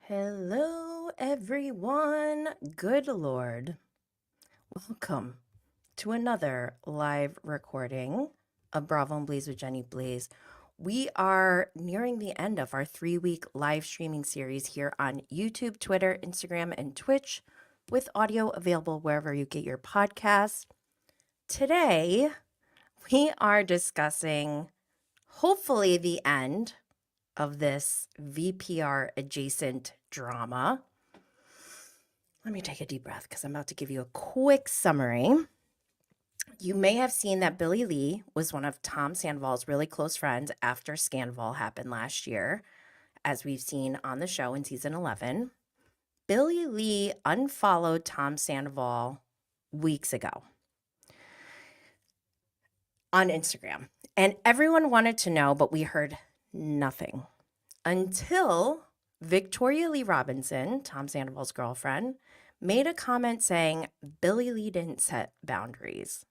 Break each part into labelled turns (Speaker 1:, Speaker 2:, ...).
Speaker 1: Hello, everyone. Good Lord. Welcome to another live recording of Bravo and Blaze with Jenny Blaze. We are nearing the end of our 3-week live streaming series here on YouTube, Twitter, Instagram, and Twitch, with audio available wherever you get your podcasts. Today, we are discussing hopefully the end of this VPR adjacent drama. Let me take a deep breath because I'm about to give you a quick summary. You may have seen that Billie Lee was one of Tom Sandoval's really close friends after Scandoval happened last year, as we've seen on the show in season 11. Billie Lee unfollowed Tom Sandoval weeks ago on Instagram, and everyone wanted to know, but we heard nothing until Victoria Lee Robinson, Tom Sandoval's girlfriend, made a comment saying Billie Lee didn't set boundaries.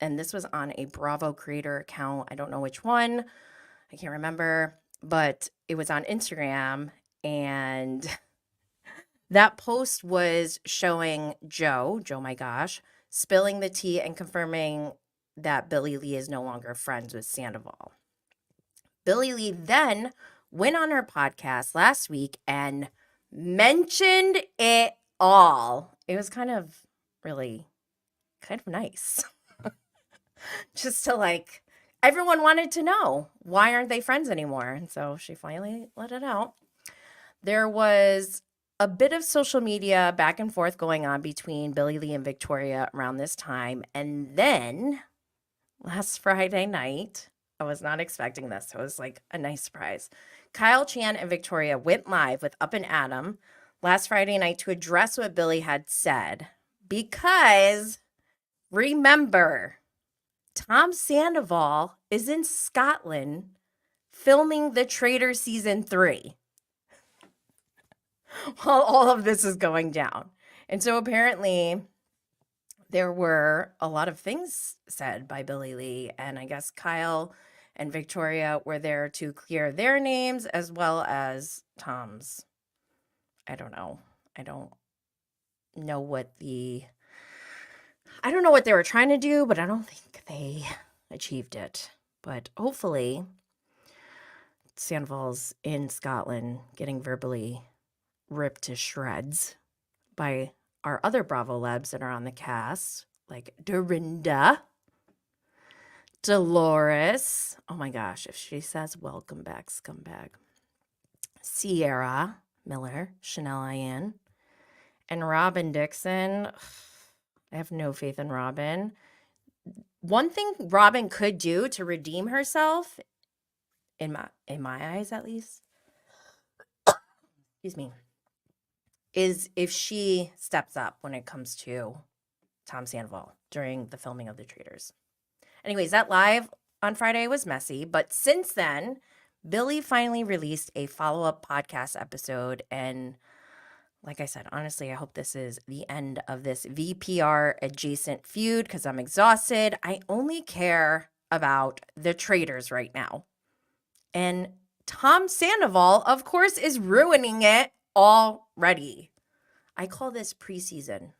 Speaker 1: And this was on a Bravo creator account. I don't know which one. I can't remember, but it was on Instagram. And that post was showing Joe, my gosh, spilling the tea and confirming that Billie Lee is no longer friends with Sandoval. Billie Lee then went on her podcast last week and mentioned it all. It was kind of nice. Just to everyone wanted to know, why aren't they friends anymore? And so she finally let it out. There was a bit of social media back and forth going on between Billie Lee and Victoria around this time. And then last Friday night, I was not expecting this. It was like a nice surprise. Kyle Chan and Victoria went live with Up and Adam last Friday night to address what Billie had said. Because remember, Tom Sandoval is in Scotland filming The Traitors Season 3 while all of this is going down. And so apparently there were a lot of things said by Billie Lee, and I guess Kyle and Victoria were there to clear their names as well as Tom's. I don't know what they were trying to do, but I don't think they achieved it. But hopefully Sandoval's in Scotland getting verbally ripped to shreds by our other Bravo Labs that are on the cast, like Dorinda, Dolores. Oh my gosh, if she says welcome back, scumbag. Sierra Miller, Chanel Ian, and Robin Dixon. I have no faith in Robin. One thing Robin could do to redeem herself, in my eyes at least, excuse me, is if she steps up when it comes to Tom Sandoval during the filming of The Traitors. Anyways, that live on Friday was messy, but since then, Billie finally released a follow-up podcast episode, and like I said, honestly, I hope this is the end of this VPR adjacent feud because I'm exhausted. I only care about The Traitors right now. And Tom Sandoval, of course, is ruining it already. I call this preseason.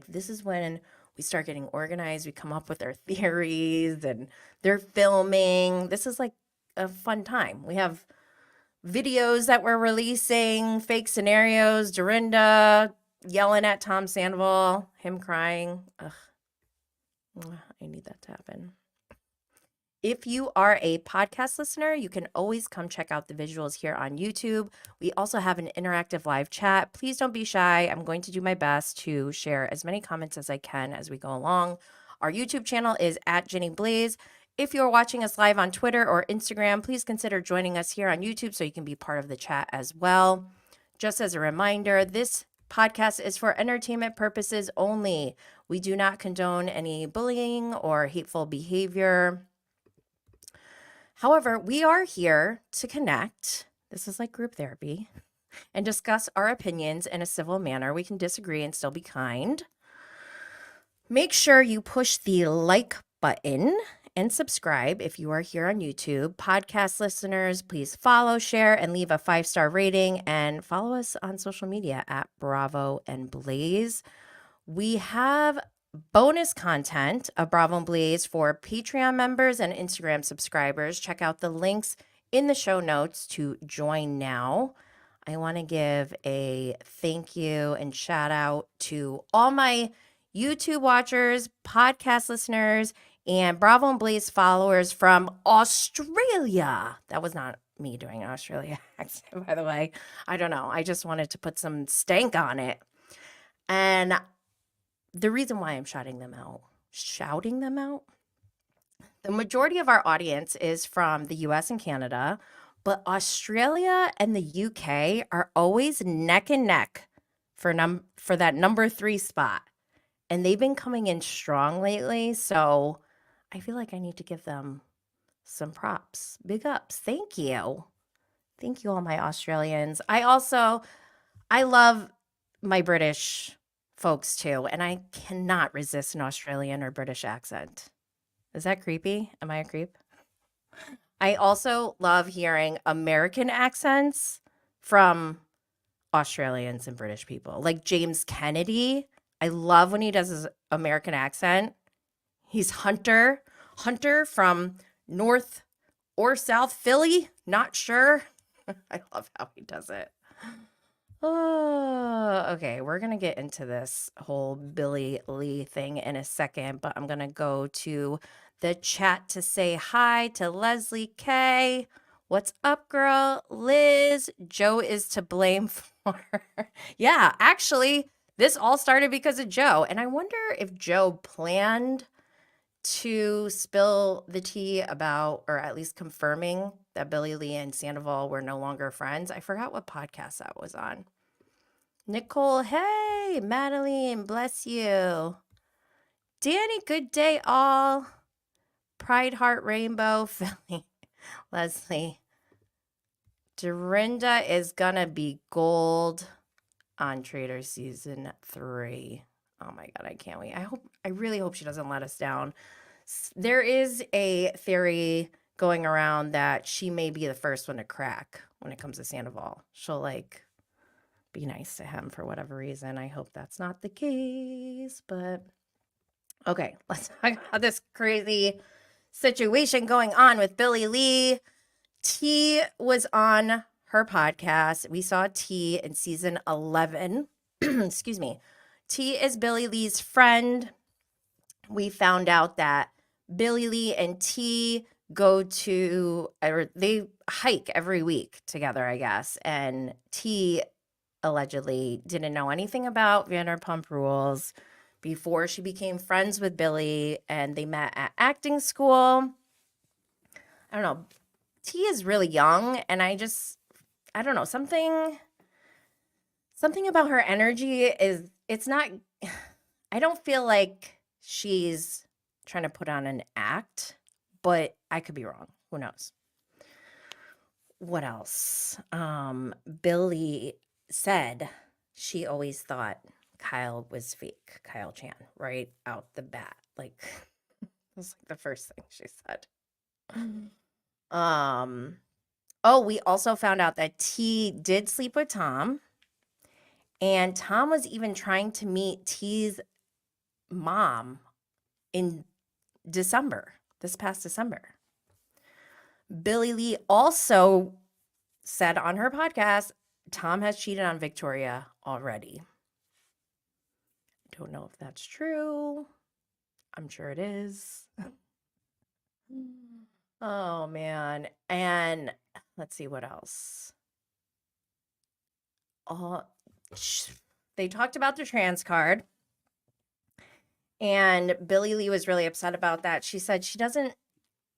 Speaker 1: This is when we start getting organized. We come up with our theories and they're filming. This is like a fun time. We have videos that we're releasing, fake scenarios, Dorinda yelling at Tom Sandoval, him crying. Ugh. I need that to happen. If you are a podcast listener, you can always come check out the visuals here on YouTube. We also have an interactive live chat. Please don't be shy. I'm going to do my best to share as many comments as I can as we go along. Our YouTube channel is at Jenny Blaze. If you're watching us live on Twitter or Instagram, please consider joining us here on YouTube so you can be part of the chat as well. Just as a reminder, this podcast is for entertainment purposes only. We do not condone any bullying or hateful behavior. However, we are here to connect. This is like group therapy, and discuss our opinions in a civil manner. We can disagree and still be kind. Make sure you push the like button and subscribe if you are here on YouTube. Podcast listeners, please follow, share, and leave a 5-star rating. And follow us on social media at Bravo and Blaze. We have bonus content of Bravo and Blaze for Patreon members and Instagram subscribers. Check out the links in the show notes to join now. I want to give a thank you and shout out to all my YouTube watchers, podcast listeners, and Bravo and Blaze followers from Australia. That was not me doing an Australia accent, by the way. I don't know. I just wanted to put some stank on it. And the reason why I'm shouting them out, the majority of our audience is from the US and Canada, but Australia and the UK are always neck and neck for that number 3 spot. And they've been coming in strong lately, so I feel like I need to give them some props. Big ups. Thank you. Thank you, all my Australians. I love my British folks too, and I cannot resist an Australian or British accent. Is that creepy? Am I a creep? I also love hearing American accents from Australians and British people. Like James Kennedy. I love when he does his American accent. He's Hunter from North or South Philly. Not sure. I love how he does it. Oh, okay. We're going to get into this whole Billie Lee thing in a second, but I'm going to go to the chat to say hi to Leslie K. What's up, girl? Liz, Joe is to blame for. Yeah, actually, this all started because of Joe. And I wonder if Joe planned to spill the tea about, or at least confirming that Billie Lee and Sandoval were no longer friends. I forgot what podcast that was on. Nicole, hey, Madeline, bless you. Danny, good day, all. Pride Heart Rainbow, Philly. Leslie. Dorinda is gonna be gold on Trader Season 3. Oh my God, I can't wait. I really hope she doesn't let us down. There is a theory going around that she may be the first one to crack when it comes to Sandoval. She'll be nice to him for whatever reason. I hope that's not the case, but okay, let's talk about this crazy situation going on with Billie Lee. Tii was on her podcast. We saw Tii in season 11. Excuse me. Tii is Billie Lee's friend. We found out that Billie Lee and Tii they hike every week together, I guess. And Tii allegedly didn't know anything about Vanderpump Rules before she became friends with Billie, and they met at acting school. I don't know. Tii is really young, and I don't know, something about her energy it's not, I don't feel like she's trying to put on an act, but I could be wrong. Who knows? What else? Billie said she always thought Kyle was fake, Kyle Chan, right out the bat. That was the first thing she said. We also found out that Tii did sleep with Tom, and Tom was even trying to meet Tii's mom in December, this past December. Billie Lee also said on her podcast, Tom has cheated on Victoria already. Don't know if that's true. I'm sure it is. Oh, man. And let's see what else. They talked about the trans card. And Billie Lee was really upset about that. She said she doesn't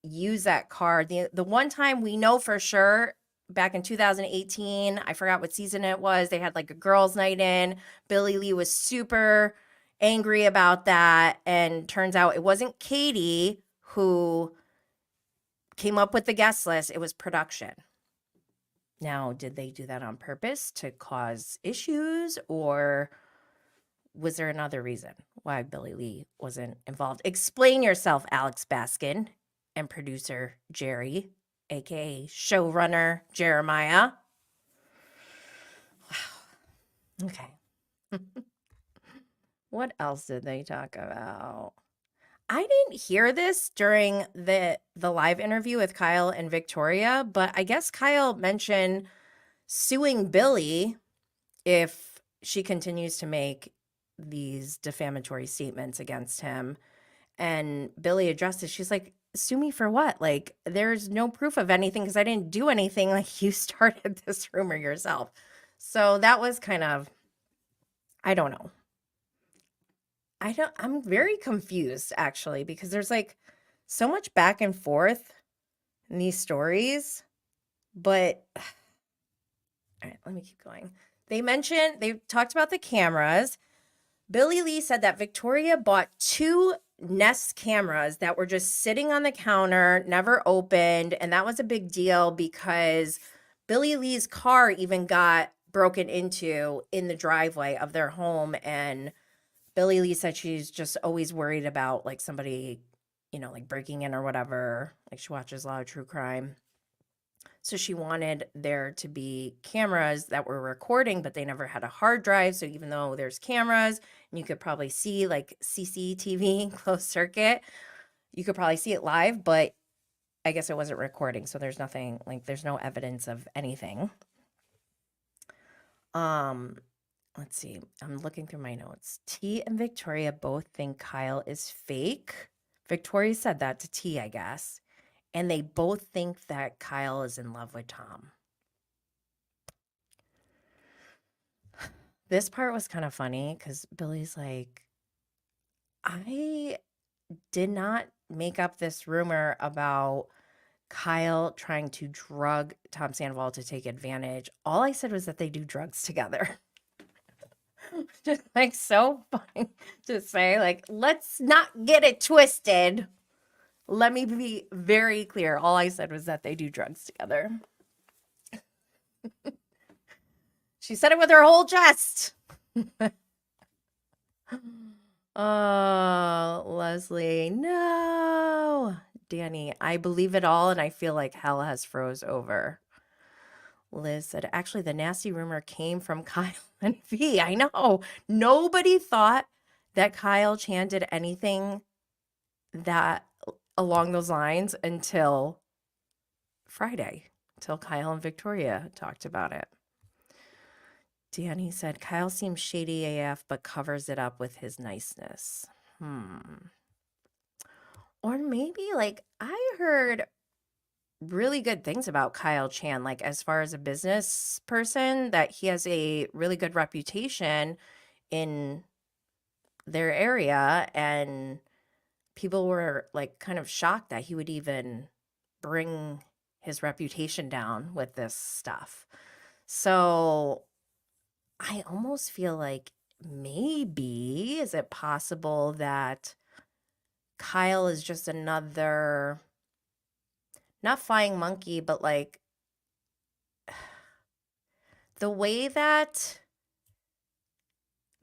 Speaker 1: use that card. The one time we know for sure, back in 2018, I forgot what season it was, they had a girls' night in. Billie Lee was super angry about that. And turns out it wasn't Katie who came up with the guest list. It was production. Now, did they do that on purpose to cause issues, or was there another reason why Billie Lee wasn't involved? Explain yourself, Alex Baskin. and producer Jerry, aka showrunner Jeremiah. Wow. Okay. What else did they talk about? I didn't hear this during the live interview with Kyle and Victoria, but I guess Kyle mentioned suing Billie if she continues to make these defamatory statements against him. And Billie addressed it. She's like, sue me for what? Like, there's no proof of anything because I didn't do anything. Like, you started this rumor yourself. So that was kind of, I don't know. I'm very confused actually, because there's like so much back and forth in these stories. But all right, let me keep going. They talked about the cameras. Billie Lee said that Victoria bought 2 Nest cameras that were just sitting on the counter, never opened. And that was a big deal because Billie Lee's car even got broken into in the driveway of their home. And Billie Lee said she's just always worried about like somebody, like breaking in or whatever. Like she watches a lot of true crime. So she wanted there to be cameras that were recording, but they never had a hard drive. So even though there's cameras and you could probably see like CCTV, closed circuit, you could probably see it live, but I guess it wasn't recording. So there's nothing, like there's no evidence of anything. Let's see. I'm looking through my notes. T and Victoria both think Kyle is fake. Victoria said that to T, I guess. And they both think that Kyle is in love with Tom. This part was kind of funny because Billie's like, I did not make up this rumor about Kyle trying to drug Tom Sandoval to take advantage. All I said was that they do drugs together. Just like so funny to say, like, let's not get it twisted. Let me be very clear. All I said was that they do drugs together. She said it with her whole chest. Oh, Leslie, no. Danny, I believe it all, and I feel like hell has froze over. Liz said, actually, the nasty rumor came from Kyle and V. I know. Nobody thought that Kyle Chan did anything that along those lines until Friday, until Kyle and Victoria talked about it. Danny said, Kyle seems shady AF, but covers it up with his niceness. Or maybe, like, I heard really good things about Kyle Chan, like as far as a business person, that he has a really good reputation in their area, and people were like kind of shocked that he would even bring his reputation down with this stuff. So I almost feel like maybe, is it possible that Kyle is just another, not flying monkey, but like the way that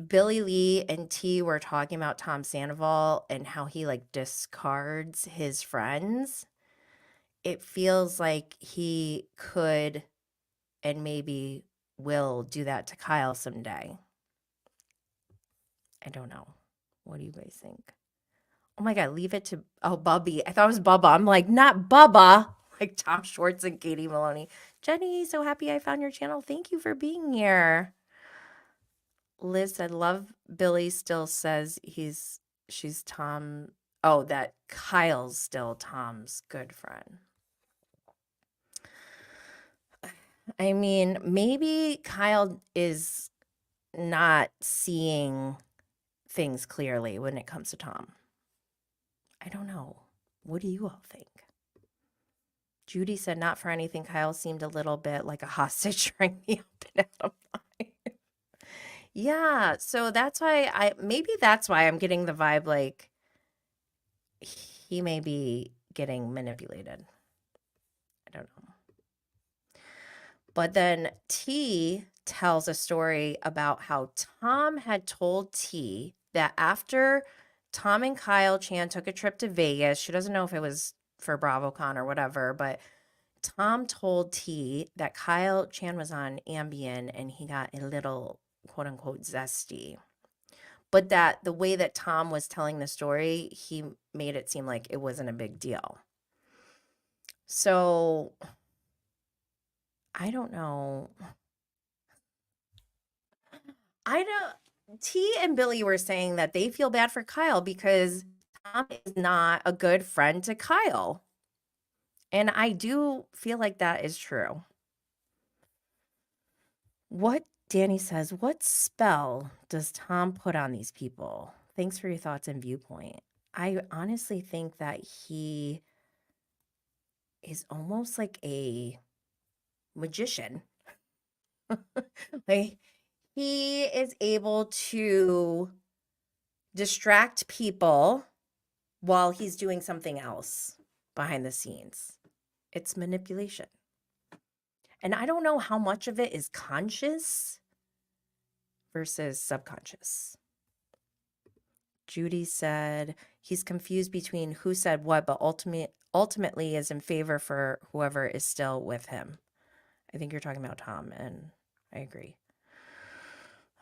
Speaker 1: Billie Lee and T were talking about Tom Sandoval and how he like discards his friends, it feels like he could and maybe will do that to Kyle someday. I don't know. What do you guys think? Oh my God, leave it to, Bubby. I thought it was Bubba. I'm like, not Bubba. Like Tom Schwartz and Katie Maloney. Jenny, so happy I found your channel. Thank you for being here. Liz said, love Billie still says she's Tom. Oh, that Kyle's still Tom's good friend. I mean, maybe Kyle is not seeing things clearly when it comes to Tom. I don't know. What do you all think? Judy said, not for anything. Kyle seemed a little bit like a hostage during the open Adam live. Yeah, so that's why that's why I'm getting the vibe like he may be getting manipulated. I don't know. But then T tells a story about how Tom had told T that after Tom and Kyle Chan took a trip to Vegas, she doesn't know if it was for BravoCon or whatever, but Tom told T that Kyle Chan was on Ambien and he got a little quote unquote zesty. But that the way that Tom was telling the story, he made it seem like it wasn't a big deal. So I don't know. T and Billy were saying that they feel bad for Kyle because Tom is not a good friend to Kyle. And I do feel like that is true. What Danny says, what spell does Tom put on these people? Thanks for your thoughts and viewpoint. I honestly think that he is almost like a magician. Like he is able to distract people while he's doing something else behind the scenes. It's manipulation. And I don't know how much of it is conscious versus subconscious. Judy said he's confused between who said what, but ultimately is in favor for whoever is still with him. I think you're talking about Tom, and I agree.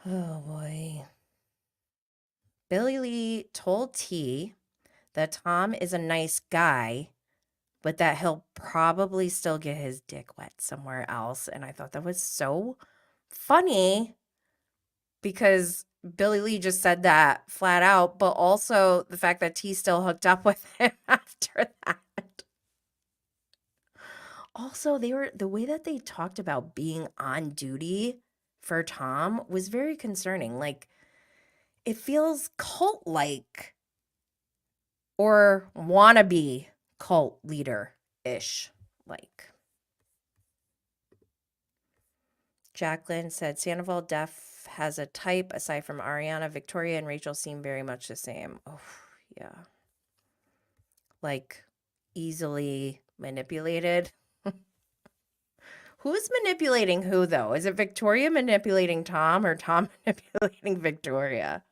Speaker 1: Oh, boy. Billie Lee told T that Tom is a nice guy, but that he'll probably still get his dick wet somewhere else. And I thought that was so funny because Billie Lee just said that flat out, but also the fact that T still hooked up with him after that. Also, the way that they talked about being on duty for Tom was very concerning. Like, it feels cult-like or wannabe cult leader-ish like. Jacqueline said Sandoval Def has a type aside from Ariana. Victoria and Rachel seem very much the same. Oh, yeah. Like easily manipulated. Who's manipulating who, though? Is it Victoria manipulating Tom or Tom manipulating Victoria?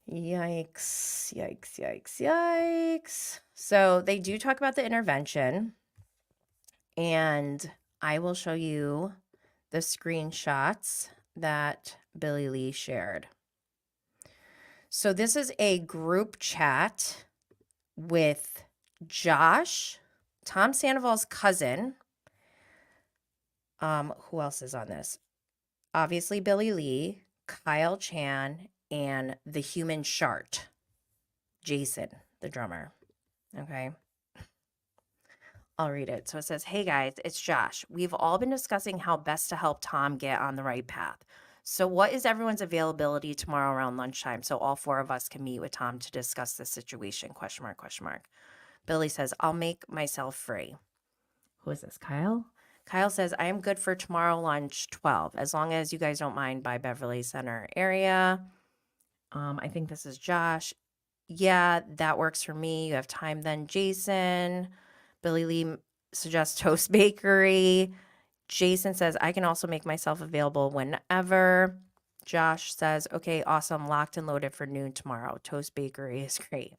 Speaker 1: Yikes, yikes, yikes, yikes. So they do talk about the intervention, and I will show you the screenshots that Billie Lee shared. So this is a group chat with Josh, Tom Sandoval's cousin. Who else is on this? Obviously Billie Lee, Kyle Chan, and the human Shart, Jason, the drummer. Okay. I'll read it. So it says, "Hey guys, it's Josh. We've all been discussing how best to help Tom get on the right path. So what is everyone's availability tomorrow around lunchtime so all four of us can meet with Tom to discuss the situation? ? Billy says, I'll make myself free. Who is this? Kyle? Kyle says, I am good for tomorrow lunch 12, as long as you guys don't mind by Beverly Center area. I think this is Josh. Yeah, that works for me. You have time then, Jason. Billie Lee suggests Toast Bakery. Jason says, I can also make myself available whenever. Josh says, okay, awesome. Locked and loaded for noon tomorrow. Toast Bakery is great.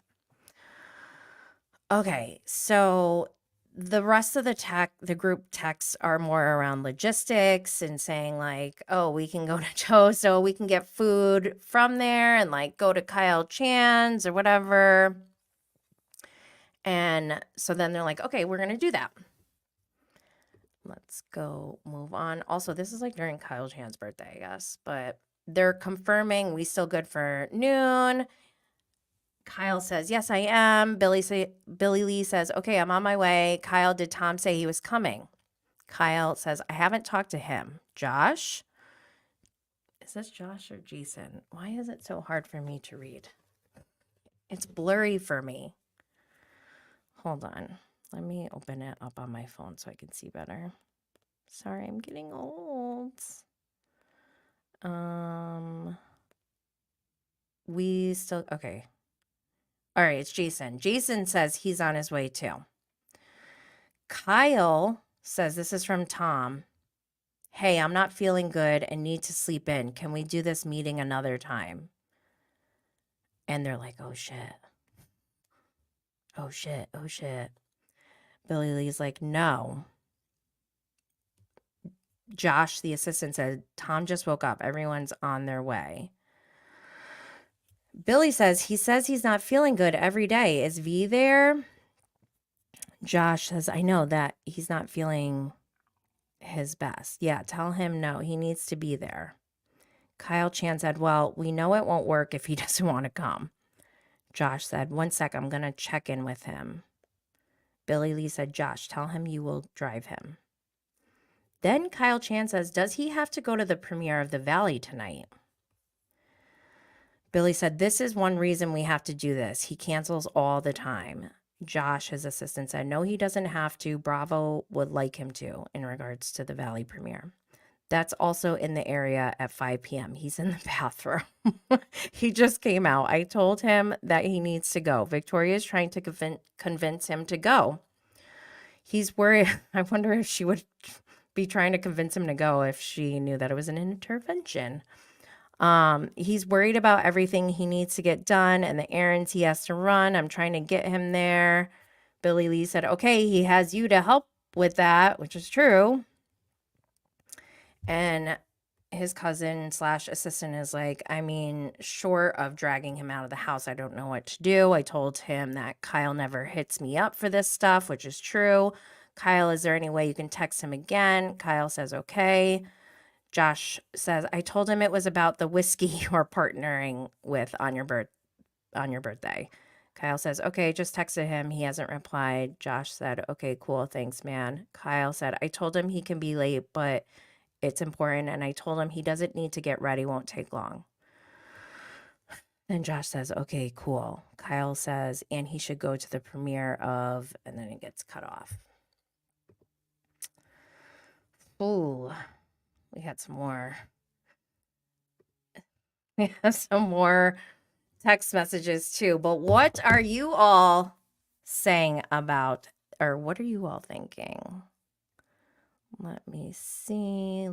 Speaker 1: Okay, so the rest of the group texts are more around logistics and saying like, oh, we can go to Toast, so we can get food from there and like go to Kyle Chan's or whatever. And so then they're like, okay, we're going to do that. Let's go move on. Also, this is like during Kyle Chan's birthday, I guess, but they're confirming we still good for noon. Kyle says, yes, I am. Billie Lee says, okay, I'm on my way. Kyle, did Tom say he was coming? Kyle says, I haven't talked to him. Josh? Is this Josh or Jason? Why is it so hard for me to read? It's blurry for me. Hold on. Let me open it up on my phone so I can see better. Sorry, I'm getting old. We still, okay. All right, it's Jason. Jason says he's on his way too. Kyle says, this is from Tom. Hey, I'm not feeling good and need to sleep in. Can we do this meeting another time? And they're like, oh shit. Oh shit. Oh shit. Billie Lee's like, no. Josh, the assistant, said, Tom just woke up. Everyone's on their way. Billie says he's not feeling good every day. Is V there? Josh says, I know that he's not feeling his best. Yeah, tell him no, he needs to be there. Kyle Chan said, well, we know it won't work if he doesn't want to come. Josh said, 1 sec, I'm going to check in with him. Billie Lee said, Josh, tell him you will drive him. Then Kyle Chan says, does he have to go to the premiere of The Valley tonight? Billie said, this is one reason we have to do this. He cancels all the time. Josh, his assistant, said, no, he doesn't have to. Bravo would like him to in regards to The Valley premiere. That's also in the area at 5 p.m. He's in the bathroom. He just came out. I told him that he needs to go. Victoria is trying to convince him to go. He's worried. I wonder if she would be trying to convince him to go if she knew that it was an intervention. He's worried about everything he needs to get done and the errands he has to run. I'm trying to get him there. Billie Lee said, okay, he has you to help with that, which is true. And his cousin / assistant is like, I mean, short of dragging him out of the house, I don't know what to do. I told him that Kyle never hits me up for this stuff, which is true. Kyle, is there any way you can text him again? Kyle says, okay. Josh says, I told him it was about the whiskey you're partnering with on your birthday. Kyle says, okay, just texted him. He hasn't replied. Josh said, okay, cool. Thanks, man. Kyle said, I told him he can be late, but it's important. And I told him he doesn't need to get ready. Won't take long. Then Josh says, okay, cool. Kyle says, and he should go to the premiere of, and then it gets cut off. Ooh, we had some more. We have some more text messages too. But what are you all saying about, or what are you all thinking? Let me see.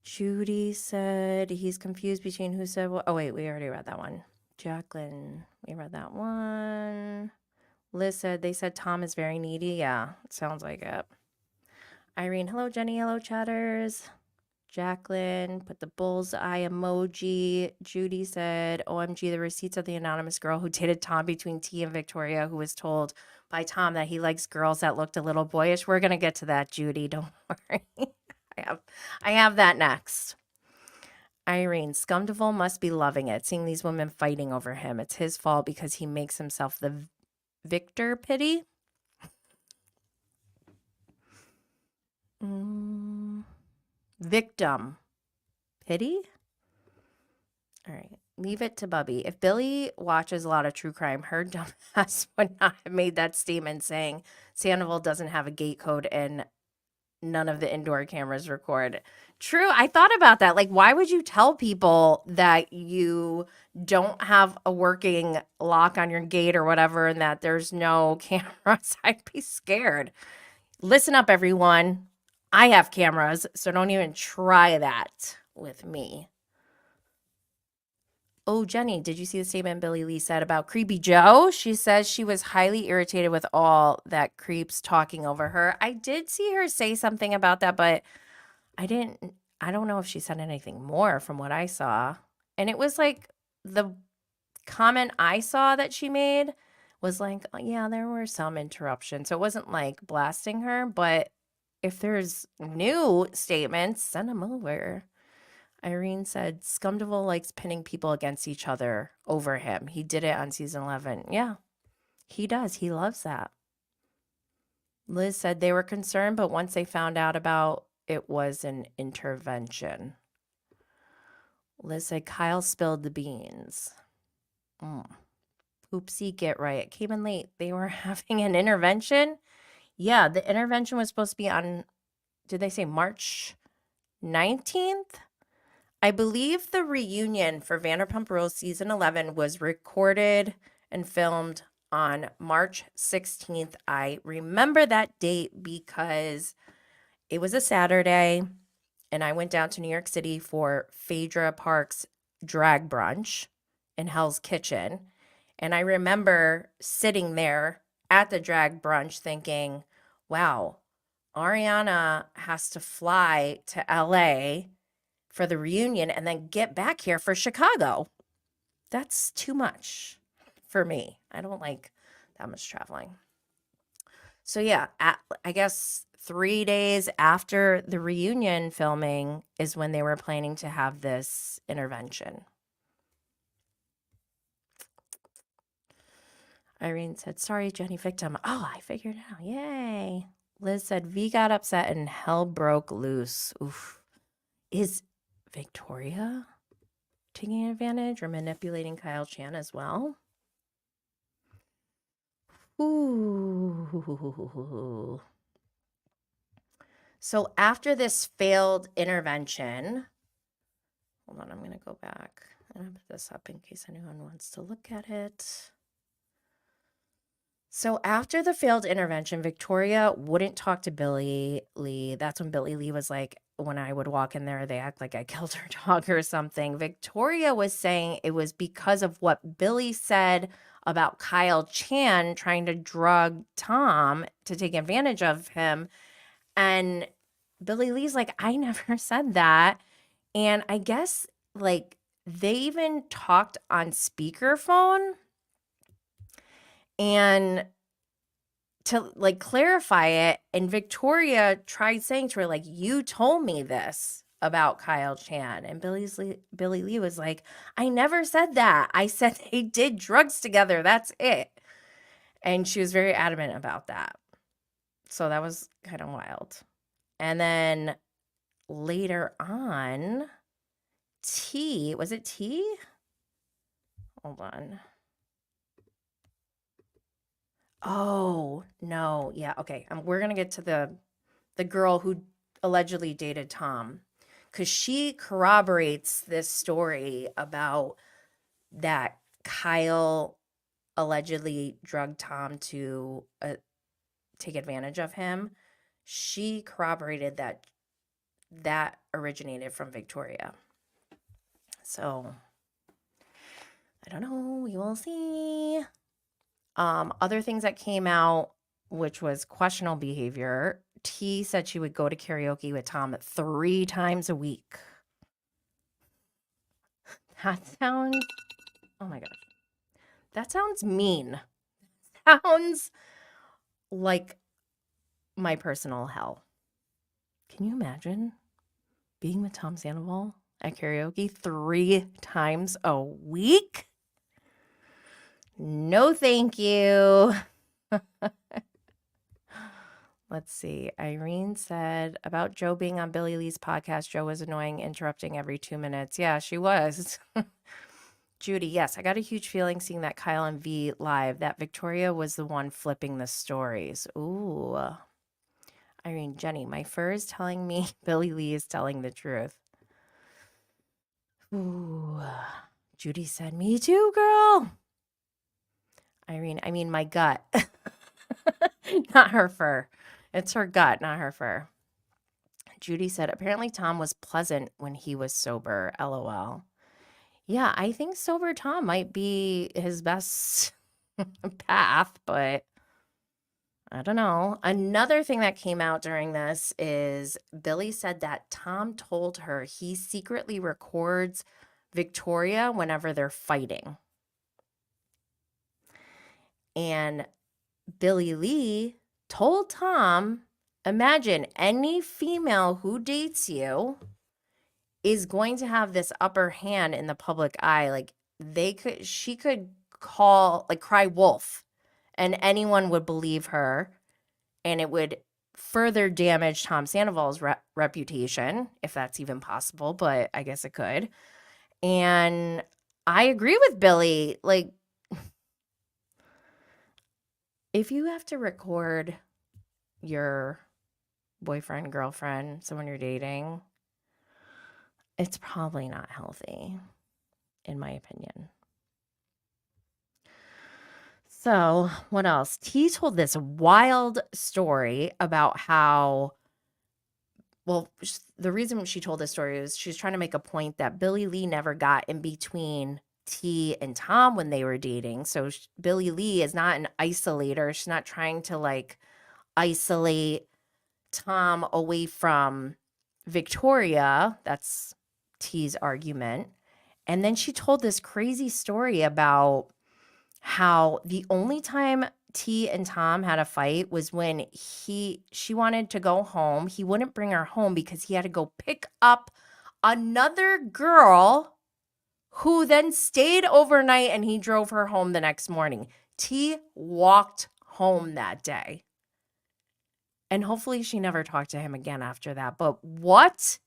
Speaker 1: Judy said he's confused between who said what. Oh, wait, we already read that one. Jacqueline, we read that one. Liz said they said Tom is very needy. Yeah, it sounds like it. Irene, hello, Jenny. Hello, chatters. Jacqueline put the bullseye emoji. Judy said, OMG, the receipts of the anonymous girl who dated Tom between T and Victoria, who was told by Tom that he likes girls that looked a little boyish. We're going to get to that, Judy. Don't worry. I have that next. Irene, Scumdevil must be loving it, seeing these women fighting over him. It's his fault because he makes himself the victor pity. Victim pity. All right, leave it to Bubby. If Billie watches a lot of true crime, her dumb ass would not have made that statement saying Sandoval doesn't have a gate code and none of the indoor cameras record. True. I thought about that. Like, why would you tell people that you don't have a working lock on your gate or whatever and that there's no cameras? I'd be scared. Listen up, everyone. I have cameras, so don't even try that with me. Oh, Jenny, did you see the statement Billie Lee said about Creepy Joe? She says she was highly irritated with all that creeps talking over her. I did see her say something about that, but I don't know if she said anything more from what I saw. And it was like the comment I saw that she made was like, oh, yeah, there were some interruptions. So it wasn't like blasting her, but if there's new statements, send them over. Irene said, Scumdevil likes pinning people against each other over him. He did it on season 11. Yeah, he does. He loves that. Liz said they were concerned, but once they found out about it was an intervention. Liz said Kyle spilled the beans. Oopsie, get right. It came in late. They were having an intervention. Yeah, the intervention was supposed to be on, did they say March 19th? I believe the reunion for Vanderpump Rules season 11 was recorded and filmed on March 16th. I remember that date because it was a Saturday and I went down to New York City for Phaedra Park's drag brunch in Hell's Kitchen. And I remember sitting there at the drag brunch thinking, wow, Ariana has to fly to LA for the reunion and then get back here for Chicago. That's too much for me. I don't like that much traveling. So yeah, I guess 3 days after the reunion filming is when they were planning to have this intervention. Irene said, sorry, Jenny, victim. Oh, I figured it out. Yay. Liz said, V got upset and hell broke loose. Oof. Is Victoria taking advantage or manipulating Kyle Chan as well? Ooh. So after this failed intervention, hold on, I'm going to go back and put this up in case anyone wants to look at it. So after the failed intervention, Victoria wouldn't talk to Billie Lee. That's when Billie Lee was like, when I would walk in there, they act like I killed her dog or something. Victoria was saying it was because of what Billie said about Kyle Chan trying to drug Tom to take advantage of him. And Billie Lee's like, I never said that. And I guess like they even talked on speakerphone. And to like clarify it, and Victoria tried saying to her, like, you told me this about Kyle Chan. And Billie Lee was like, I never said that. I said they did drugs together. That's it. And she was very adamant about that. So that was kind of wild. And then later on, was it T? Hold on. Oh, no. Yeah, okay. We're going to get to the girl who allegedly dated Tom, because she corroborates this story about that Kyle allegedly drugged Tom to take advantage of him. She corroborated that originated from Victoria. So, I don't know. We will see. Other things that came out, which was questionable behavior. T said she would go to karaoke with Tom 3 times a week. That sounds, oh my gosh. That sounds mean. Sounds like my personal hell. Can you imagine being with Tom Sandoval at karaoke 3 times a week? No, thank you. Let's see. Irene said about Joe being on Billie Lee's podcast, Joe was annoying, interrupting every 2 minutes. Yeah, she was. Judy, yes, I got a huge feeling seeing that Kyle and V live, that Victoria was the one flipping the stories. Ooh. Irene, Jenny, my fur is telling me Billie Lee is telling the truth. Ooh. Judy said, me too, girl. Irene, I mean my gut. Not her fur. It's her gut, not her fur. Judy said, apparently Tom was pleasant when he was sober. LOL. Yeah, I think sober Tom might be his best path, but I don't know. Another thing that came out during this is Billie said that Tom told her he secretly records Victoria whenever they're fighting. And Billie Lee told Tom, imagine any female who dates you is going to have this upper hand in the public eye. Like she could cry wolf, and anyone would believe her, and it would further damage Tom Sandoval's reputation, if that's even possible, but I guess it could. And I agree with Billie. Like, if you have to record your boyfriend, girlfriend, someone you're dating, it's probably not healthy, in my opinion. So, what else? T told this wild story about how, well, the reason she told this story is she's trying to make a point that Billie Lee never got in between T and Tom when they were dating. So Billie Lee is not an isolator. She's not trying to like isolate Tom away from Victoria. That's T's argument. And then she told this crazy story about how the only time T and Tom had a fight was when she wanted to go home. He wouldn't bring her home because he had to go pick up another girl who then stayed overnight, and he drove her home the next morning. T walked home that day. And hopefully she never talked to him again after that. But what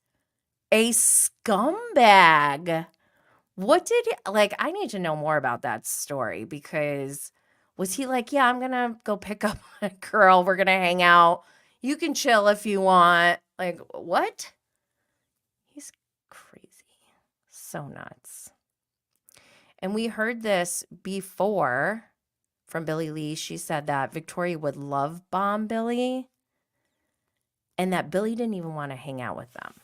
Speaker 1: a scumbag. What did he, like, I need to know more about that story, because was he like, yeah, I'm going to go pick up a girl. We're going to hang out. You can chill if you want. Like, what? He's crazy. So nuts. And we heard this before from Billie Lee. She said that Victoria would love bomb Billie and that Billie didn't even want to hang out with them.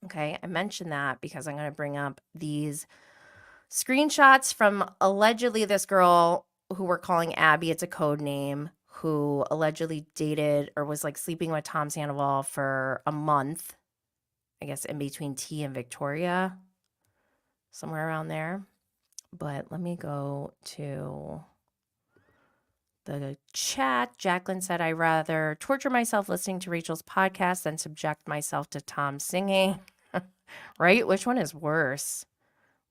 Speaker 1: Okay, I mentioned that because I'm going to bring up these screenshots from allegedly this girl who we're calling Abby. It's a code name, who allegedly dated or was like sleeping with Tom Sandoval for a month, I guess in between T and Victoria, somewhere around there. But let me go to the chat. Jacqueline said, I'd rather torture myself listening to Rachel's podcast than subject myself to Tom singing. Right? Which one is worse?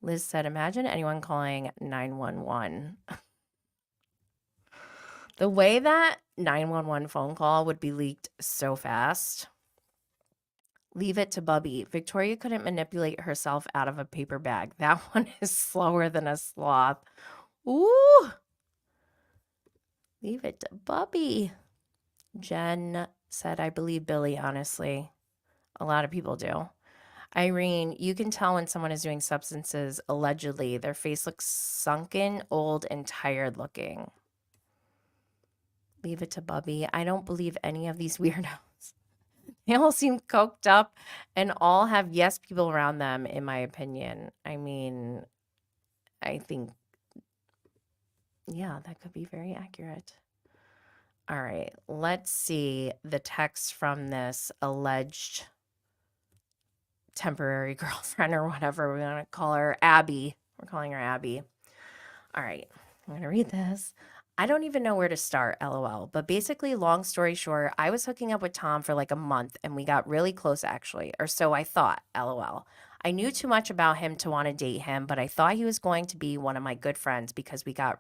Speaker 1: Liz said, imagine anyone calling 911. The way that 911 phone call would be leaked so fast. Leave it to Bubby. Victoria couldn't manipulate herself out of a paper bag. That one is slower than a sloth. Ooh. Leave it to Bubby. Jen said, I believe Billie, honestly. A lot of people do. Irene, you can tell when someone is doing substances, allegedly. Their face looks sunken, old, and tired looking. Leave it to Bubby. I don't believe any of these weirdos. They all seem coked up and all have yes people around them, in my opinion. I mean, I think, yeah, that could be very accurate. All right, let's see the text from this alleged temporary girlfriend or whatever we want to call her. Abby. We're calling her Abby. All right, I'm going to read this. I don't even know where to start, LOL. But basically, long story short, I was hooking up with Tom for like a month and we got really close, actually. Or so I thought, LOL. I knew too much about him to want to date him, but I thought he was going to be one of my good friends because we got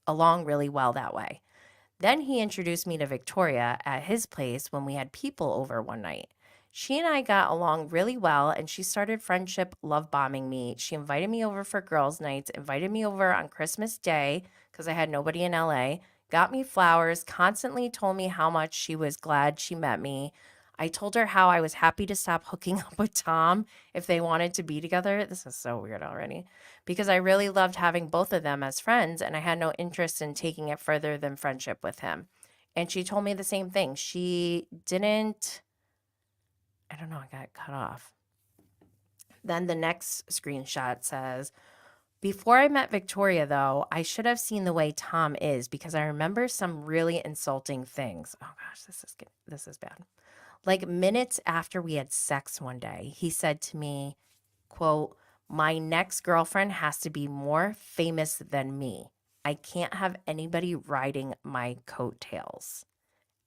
Speaker 1: along really well that way. Then he introduced me to Victoria at his place when we had people over one night. She and I got along really well, and she started friendship love bombing me. She invited me over for girls' nights, invited me over on Christmas Day because I had nobody in LA, got me flowers, constantly told me how much she was glad she met me. I told her how I was happy to stop hooking up with Tom if they wanted to be together. This is so weird already. Because I really loved having both of them as friends, and I had no interest in taking it further than friendship with him. And she told me the same thing. She didn't... I don't know, I got cut off. Then the next screenshot says, before I met Victoria, though, I should have seen the way Tom is because I remember some really insulting things. Oh gosh, this is bad. Like minutes after we had sex one day, he said to me, quote, my next girlfriend has to be more famous than me. I can't have anybody riding my coattails.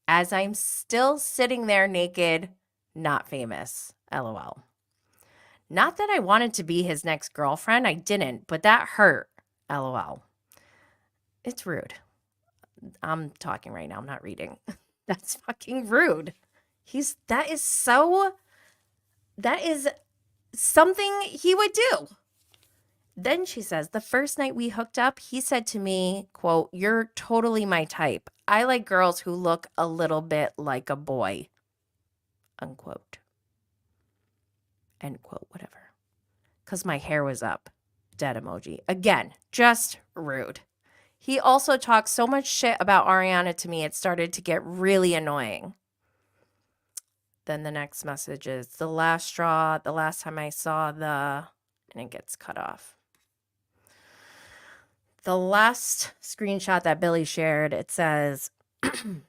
Speaker 1: As I'm still sitting there naked, not famous, LOL. Not that I wanted to be his next girlfriend. I didn't, but that hurt, LOL. It's rude. I'm talking right now. I'm not reading. That's fucking rude. That is something he would do. Then she says, the first night we hooked up, he said to me, quote, you're totally my type. I like girls who look a little bit like a boy, unquote. End quote, whatever. Because my hair was up. Dead emoji. Again, just rude. He also talked so much shit about Ariana to me, it started to get really annoying. Then the next message is the last straw, the last time I saw and it gets cut off. The last screenshot that Billie shared, it says, I don't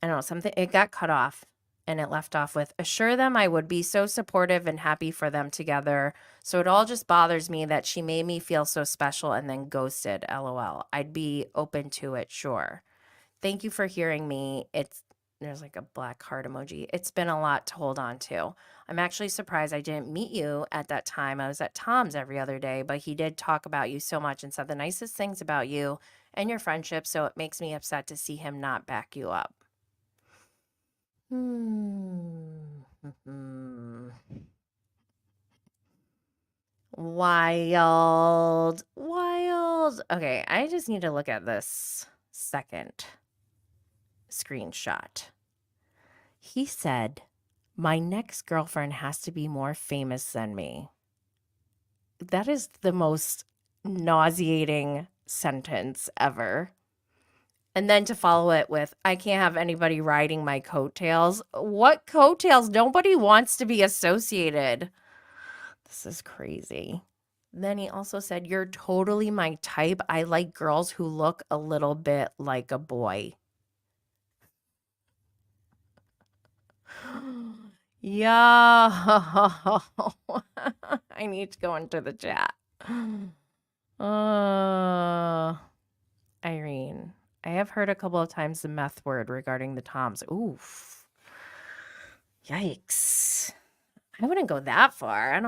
Speaker 1: know, something, it got cut off and it left off with, assure them I would be so supportive and happy for them together. So it all just bothers me that she made me feel so special and then ghosted, LOL. I'd be open to it, sure. Thank you for hearing me. There's like a black heart emoji. It's been a lot to hold on to. I'm actually surprised I didn't meet you at that time. I was at Tom's every other day, but he did talk about you so much and said the nicest things about you and your friendship, so it makes me upset to see him not back you up. Wild. Wild. Okay, I just need to look at this second screenshot. He said, my next girlfriend has to be more famous than me. That is the most nauseating sentence ever. And then to follow it with, I can't have anybody riding my coattails. What coattails? Nobody wants to be associated. This is crazy. Then he also said, you're totally my type. I like girls who look a little bit like a boy. Yeah. I need to go into the chat. Irene, I have heard a couple of times the meth word regarding the Toms. Oof. Yikes. I wouldn't go that far. I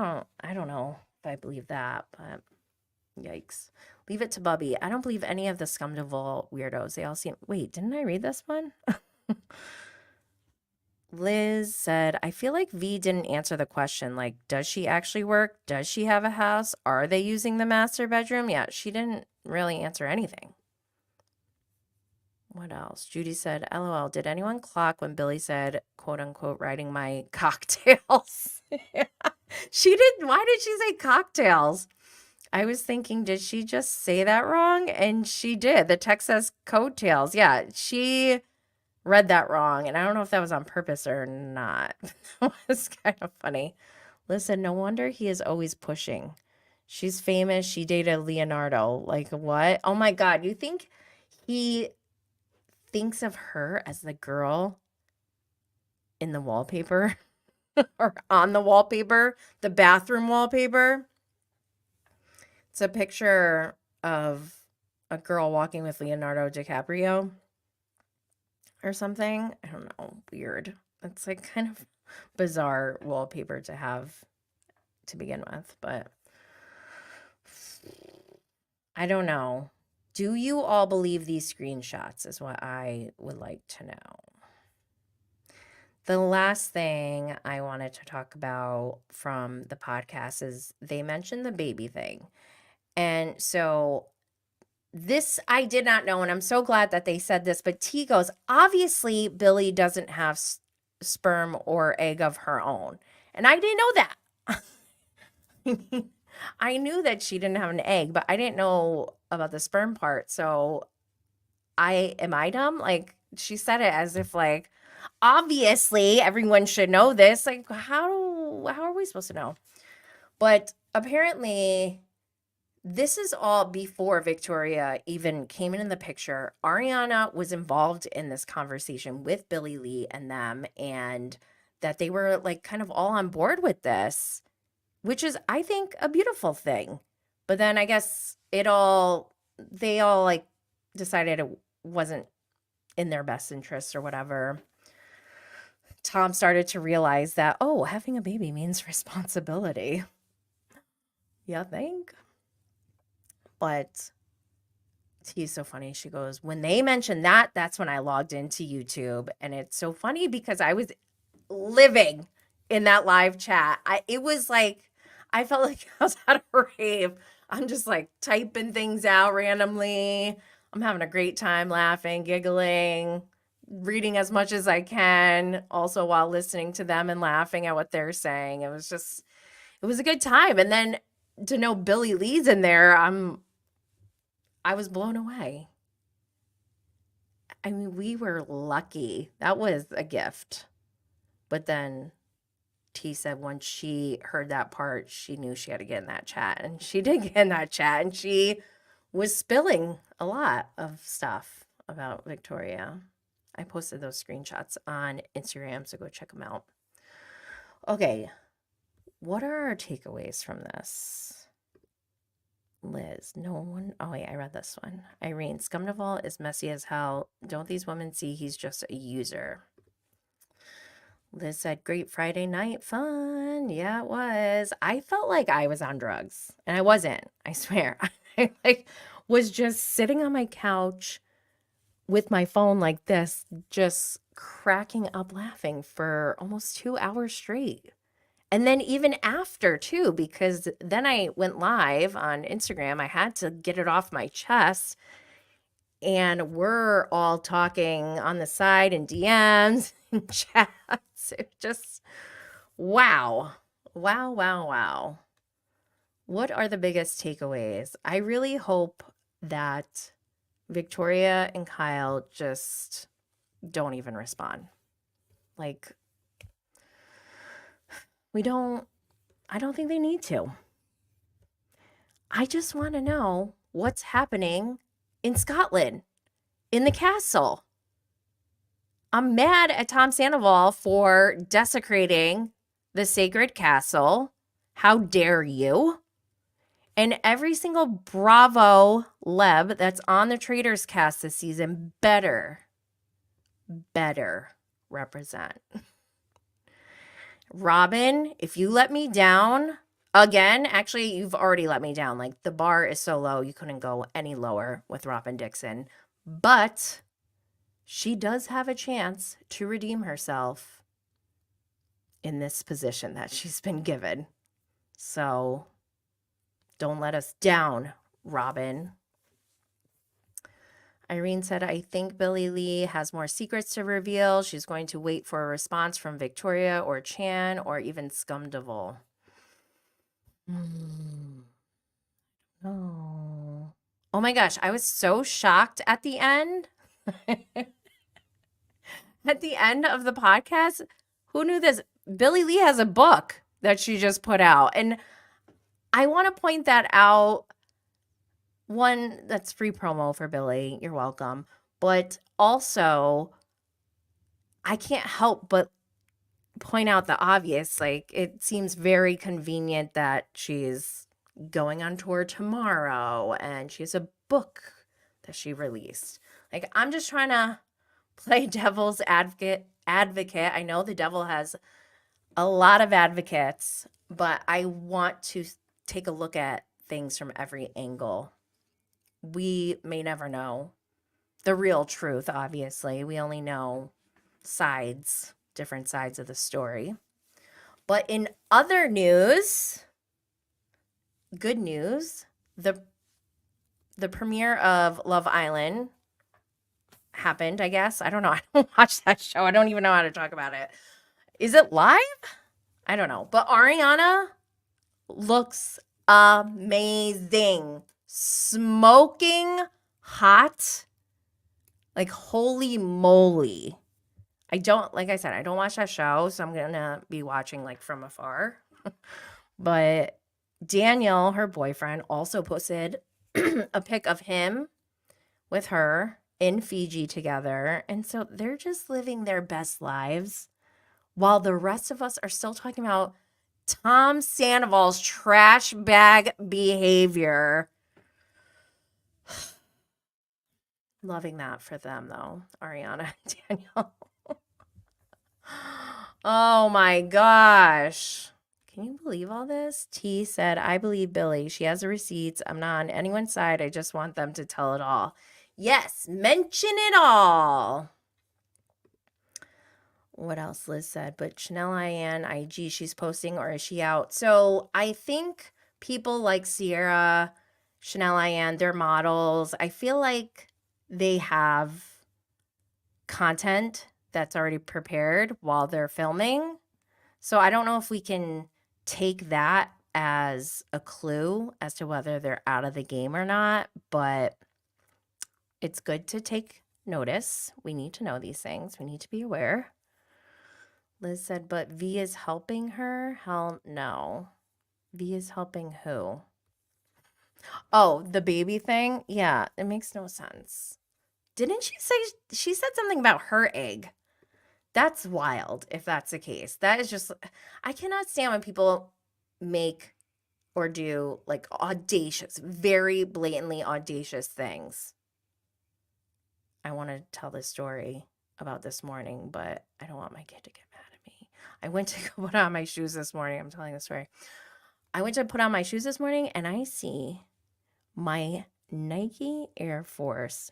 Speaker 1: don't know if I believe that, but yikes. Leave it to Bubby. I don't believe any of the scandoval weirdos. They all seem... Wait, didn't I read this one? Liz said, I feel like V didn't answer the question. Like, does she actually work? Does she have a house? Are they using the master bedroom? Yeah, she didn't really answer anything. What else? Judy said, LOL, did anyone clock when Billie said, quote unquote, riding my cocktails? She didn't. Why did she say cocktails? I was thinking, did she just say that wrong? And she did. The text says coattails. Yeah, she read that wrong. And I don't know if that was on purpose or not. It was kind of funny. Listen, no wonder he is always pushing. She's famous. She dated Leonardo. Like, what? Oh my God. You think he thinks of her as the girl in the wallpaper or on the wallpaper, the bathroom wallpaper? It's a picture of a girl walking with Leonardo DiCaprio or something. I don't know. Weird. It's like kind of bizarre wallpaper to have to begin with, but I don't know. Do you all believe these screenshots is what I would like to know. The last thing I wanted to talk about from the podcast is they mentioned the baby thing. And so this I did not know, and I'm so glad that they said this, but T goes, obviously Billie doesn't have sperm or egg of her own. And I didn't know that. I knew that she didn't have an egg, but I didn't know about the sperm part. So am I dumb? Like, she said it as if like, obviously everyone should know this. Like, how are we supposed to know? But apparently this is all before Victoria even came in the picture. Ariana was involved in this conversation with Billie Lee and them, and that they were like kind of all on board with this, which is, I think, a beautiful thing. But then I guess they all like decided it wasn't in their best interest or whatever. Tom started to realize that, oh, having a baby means responsibility. Yeah, think. But he's so funny. She goes, when they mentioned that, that's when I logged into YouTube. And it's so funny because I was living in that live chat. It was like, I felt like I was at a rave. I'm just like typing things out randomly. I'm having a great time laughing, giggling, reading as much as I can, also while listening to them and laughing at what they're saying. It was a good time. And then to know Billie Lee's in there, I was blown away. I mean, we were lucky. That was a gift. But then T said once she heard that part, she knew she had to get in that chat. And she did get in that chat. And she was spilling a lot of stuff about Victoria. I posted those screenshots on Instagram, so go check them out. Okay, what are our takeaways from this? Liz, no one. Oh, wait, I read this one. Irene, Scumnaval is messy as hell. Don't these women see he's just a user? Liz said, great Friday night fun. Yeah, it was. I felt like I was on drugs, and I wasn't. I swear. I was just sitting on my couch with my phone like this, just cracking up laughing for almost 2 hours straight. And then even after too, because then I went live on Instagram. I had to get it off my chest. And we're all talking on the side in DMs and chats. It just, wow. Wow, wow, wow. What are the biggest takeaways? I really hope that Victoria and Kyle just don't even respond. Like, I don't think they need to. I just want to know what's happening in Scotland, in the castle. I'm mad at Tom Sandoval for desecrating the sacred castle. How dare you? And every single Bravo Leb that's on the Traitors cast this season better represent. Robin, if you let me down again, actually, you've already let me down. Like, the bar is so low, you couldn't go any lower with Robin Dixon. But she does have a chance to redeem herself in this position that she's been given. So don't let us down, Robin. Irene said, I think Billie Lee has more secrets to reveal. She's going to wait for a response from Victoria or Chan or even Scumdaval. Oh. Oh my gosh, I was so shocked at the end. At the end of the podcast, who knew this? Billie Lee has a book that she just put out. And I want to point that out. One, that's free promo for Billie. You're welcome. But also, I can't help but point out the obvious. Like, it seems very convenient that she's going on tour tomorrow and she has a book that she released. Like, I'm just trying to play devil's advocate. I know the devil has a lot of advocates, but I want to take a look at things from every angle. We may never know the real truth, obviously. We only know sides, different sides of the story. But in other news, good news, the premiere of Love Island happened, I guess. I don't know. I don't watch that show. I don't even know how to talk about it. Is it live? I don't know. But Ariana looks amazing. Smoking hot. Like, holy moly. Like I said, I don't watch that show, so I'm going to be watching like from afar. But Daniel, her boyfriend, also posted a pic of him with her in Fiji together. And so they're just living their best lives while the rest of us are still talking about Tom Sandoval's trash bag behavior. Loving that for them, though, Ariana and Daniel. Oh my gosh. Can you believe all this? T said, I believe Billie. She has the receipts. I'm not on anyone's side. I just want them to tell it all. Yes, mention it all. What else Liz said? But Chanel Ian, IG, she's posting, or is she out? So I think people like Sierra, Chanel Ian, they're models. I feel like they have content that's already prepared while they're filming. So I don't know if we can take that as a clue as to whether they're out of the game or not, but it's good to take notice. We need to know these things. We need to be aware. Liz said, but V is helping her? Hell no. V is helping who? Oh, the baby thing? Yeah, it makes no sense. Didn't she say she said something about her egg? That's wild if that's the case. That is just I cannot stand when people make or do like audacious, very blatantly audacious things. I want to tell this story about this morning, but I don't want my kid to get mad at me. I went to go put on my shoes this morning. I'm telling the story. I went to put on my shoes this morning and I see my Nike Air Force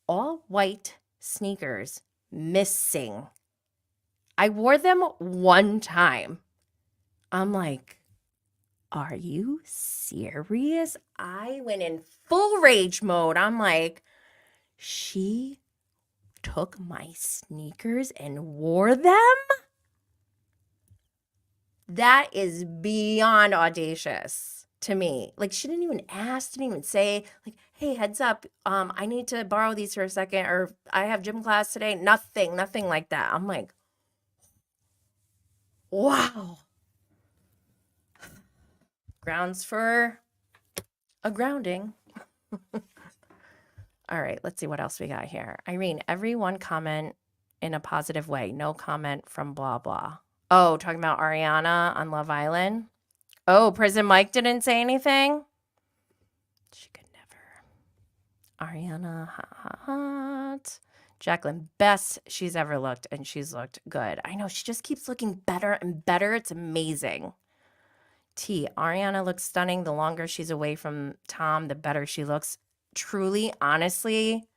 Speaker 1: all white sneakers missing. I wore them one time. I'm like, are you serious? I went in full rage mode. I'm like, she took my sneakers and wore them? That is beyond audacious to me. Like she didn't even ask, didn't even say, like, hey, heads up, I need to borrow these for a second, or I have gym class today. Nothing like that. I'm like, wow. Grounds for a grounding. All right, let's see what else we got here. Irene, everyone comment in a positive way. No comment from blah blah. Oh, talking about Ariana on Love Island. Oh, Prison Mike didn't say anything. She could never. Ariana, hot. Jacqueline, best she's ever looked, and she's looked good. I know, she just keeps looking better and better. It's amazing. T, Ariana looks stunning. The longer she's away from Tom, the better she looks. Truly, honestly,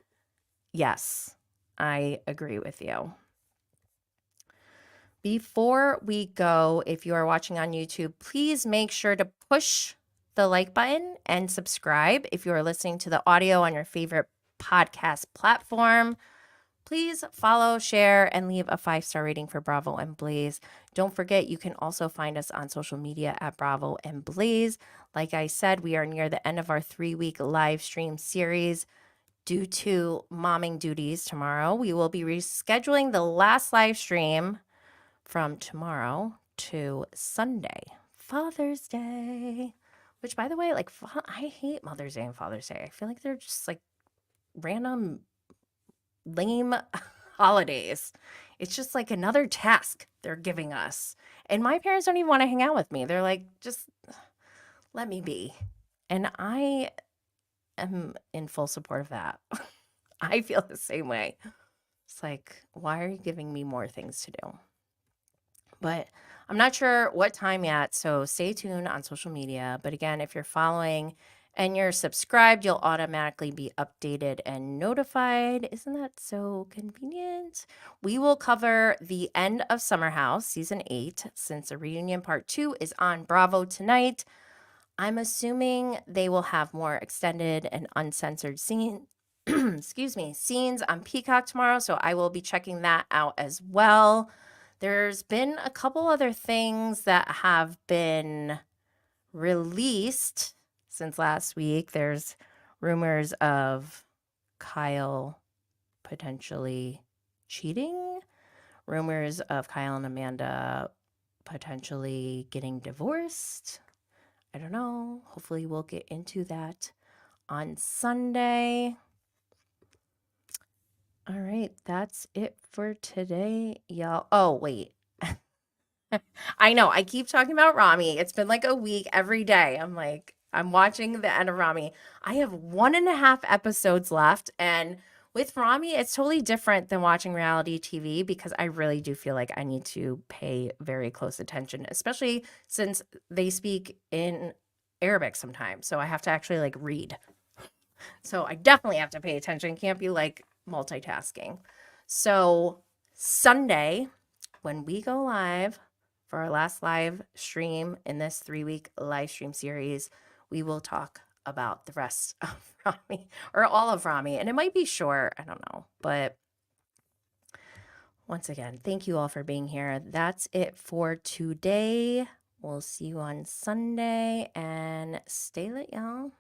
Speaker 1: yes, I agree with you. Before we go, if you are watching on YouTube, please make sure to push the like button and subscribe. If you are listening to the audio on your favorite podcast platform, please follow, share, and leave a 5-star rating for Bravo and Blaze. Don't forget, you can also find us on social media at Bravo and Blaze. Like I said, we are near the end of our 3-week live stream series. Due to momming duties tomorrow, we will be rescheduling the last live stream from tomorrow to Sunday, Father's Day. Which, by the way, like, I hate Mother's Day and Father's Day. I feel like they're just like random lame holidays. It's just like another task they're giving us. And my parents don't even want to hang out with me. They're like, just let me be. And I am in full support of that. I feel the same way. It's like, why are you giving me more things to do? But I'm not sure what time yet, so stay tuned on social media. But again, if you're following and you're subscribed, you'll automatically be updated and notified. Isn't that so convenient? We will cover the end of Summer House season 8 since the reunion part 2 is on Bravo tonight. I'm assuming they will have more extended and uncensored scenes on Peacock tomorrow, so I will be checking that out as well. There's been a couple other things that have been released since last week. There's rumors of Kyle potentially cheating, rumors of Kyle and Amanda potentially getting divorced. I don't know. Hopefully we'll get into that on Sunday. All right, that's it for today, y'all. Oh, wait. I know, I keep talking about Ramy. It's been like a week every day. I'm like, I'm watching the end of Ramy. I have 1.5 episodes left, and with Ramy, it's totally different than watching reality TV because I really do feel like I need to pay very close attention, especially since they speak in Arabic sometimes. So I have to actually like read. So I definitely have to pay attention. Can't be like multitasking. So Sunday, when we go live for our last live stream in this 3-week live stream series, we will talk about the rest of Ramy or all of Ramy. And it might be short. I don't know. But once again, thank you all for being here. That's it for today. We'll see you on Sunday and stay lit, y'all.